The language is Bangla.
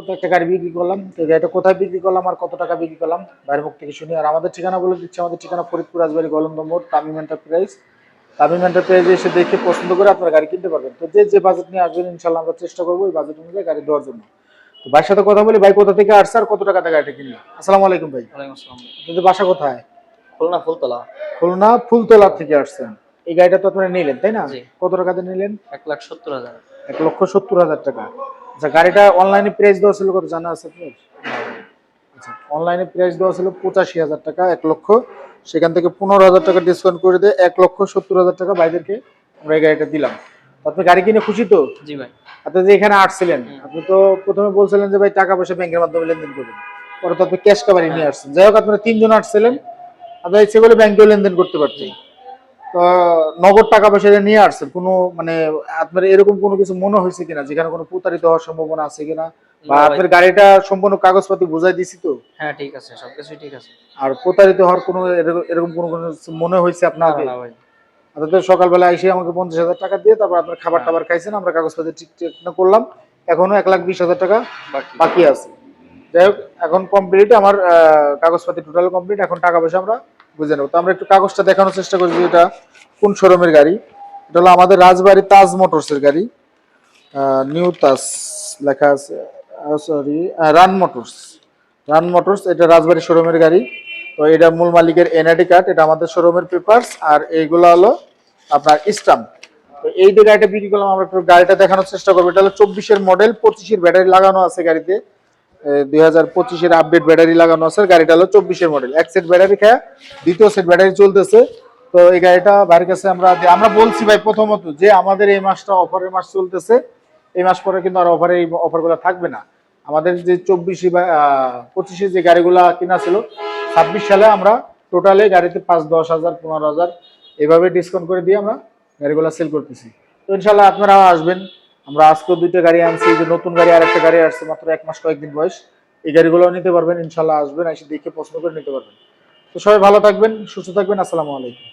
তো একটা গাড়ি বিক্রি করলাম, তো গাড়িটা কোথায় বিক্রি করলাম আর কত টাকা বিক্রি করলাম বাইরের মুখ থেকে শুনি। আর আমাদের ঠিকানা বলে দিচ্ছি, আমাদের ঠিকানা ফরিদপুর রাজবাড়ী গলন্দ মোড়, তামিম এন্টারপ্রাইজ। তামিম এন্টারপ্রাইজে এসে দেখে পছন্দ করে আপনারা গাড়ি কিনতে পারবেন। তো যে বাজেট নিয়ে আসবেন ইনশাল্লাহ আমরা চেষ্টা করবো ওই বাজেট অনুযায়ী গাড়ি দেওয়ার জন্য। তো ভাইয়ের সাথে কথা বলি, ভাই কোথা থেকে আসছে আর কত টাকাতে গাড়িটা কিনলো। আসসালামু আলাইকুম ভাই। ওয়ালাইকুম আসসালাম। আপনাদের বাসা কোথায়? খুলনা ফুলতলা। খুলনা ফুলতলা থেকে আসছেন। এই গাড়িটা তো আপনারা নিলেন তাই না? জি। কত টাকাতে নিলেন? 1,70,000। 1,70,000 টাকা। আচ্ছা, গাড়িটা অনলাইনে প্রাইস দেওয়া ছিল কত জানা আছে আপনার? আচ্ছা, অনলাইনে প্রাইস দেওয়া ছিল 85,000 টাকা, 1,00,000। সেখান থেকে 15,000 টাকা ডিসকাউন্ট করে দিয়ে 1,70,000 টাকা ভাইদেরকে আমরা এই গাড়িটা দিলাম। তো আপনি গাড়ি কিনে খুশি তো? জি ভাই। আপনি যে এখানে আসছিলেন, আপনি তো প্রথমে বলছিলেন যে ভাই টাকা পয়সা ব্যাংকের মাধ্যমে লেনদেন করবেন, পরে তো আপনি ক্যাশ কাভারি নিয়ে আসছেন। যাই হোক, আপনারা 3 জন আসছিলেন, আপনারা ইচ্ছে করলে ব্যাংকেও লেনদেন করতে পারতেন। তো নগদ টাকা পয়সা নিয়ে আসছেন, কোনো মানে আপনার এরকম কোনো কিছু মনে হয়েছে কিনা যেখানে কোনো প্রতারিত হওয়ার সম্ভাবনা আছে কিনা, বা আপনার গাড়িটা সম্পূর্ণ কাগজপাতি বোঝাই দিছি তো? হ্যাঁ ঠিক আছে, সবকিছু ঠিক আছে। আর প্রতারিত হওয়ার কোনো এরকম কোনো মনে হয়েছে আপনার? না ভাই। আপনাদের সকালবেলা এসে আমাকে 50,000 টাকা দিয়ে তারপর আপনার খাবার টাবার খাইছেন, আমরা কাগজপাতি ঠিক করলাম, এখনো 1,20,000 টাকা বাকি আছে। যাই হোক, এখন কমপ্লিট আমার কাগজপাতি টোটাল কমপ্লিট, এখন টাকা পয়সা আমরা বুঝে নেবো। তো আমরা একটু কাগজটা দেখানোর চেষ্টা করি যে এটা কোন শোরুমের গাড়ি। এটা হলো আমাদের রাজবাড়ী তাজ মোটরসের গাড়ি, নিউ তাজ লেখা আছে, sorry run motors, run motors, এটা রাজবাড়ী শোরুমের গাড়ি। তো এটা মূল মালিকের এনআইডি কার্ড, এটা আমাদের শোরুমের পেপারস, আর এইগুলো হলো আপনার স্টাম্প। তো এই যে গাড়িটা বিক্রি করলাম, আমরা একটু গাড়িটা দেখানোর চেষ্টা করবো। এটা হলো 24-এর মডেল, 25-এর ব্যাটারি লাগানো আছে গাড়িতে, 2025-এর আপডেট ব্যাটারি লাগানো আছে। গাড়িটা হলো 24-এর মডেল, এক সেট ব্যাটারি খায়, দ্বিতীয় সেট ব্যাটারি চলতেছে। তো এই গাড়িটা ভাইয়ের কাছে আমরা বলছি ভাই প্রথমত যে আমাদের এই মাসটা অফারের মাস চলতেছে, এই মাস পরে কিন্তু আর অফারে এই অফারগুলো থাকবে না। আমাদের যে 25-এ যে গাড়িগুলা কিনা ছিল, 26 সালে আমরা টোটালে গাড়িতে 5, 10,000, 15,000 এভাবে ডিসকাউন্ট করে দিয়ে আমরা গাড়িগুলো সেল করতেছি। তো ইনশাল্লাহ আপনারা আসবেন। আমরা আজকেও 2টা গাড়ি আনছি, যে নতুন গাড়ি আর একটা গাড়ি আসছে মাত্র 1 মাস কয়েকদিন বয়স। এই গাড়িগুলো নিতে পারবেন ইনশাল্লাহ, আসবেন এসে দেখে পছন্দ করে নিতে পারবেন। তো সবাই ভালো থাকবেন, সুস্থ থাকবেন, আসসালামু আলাইকুম।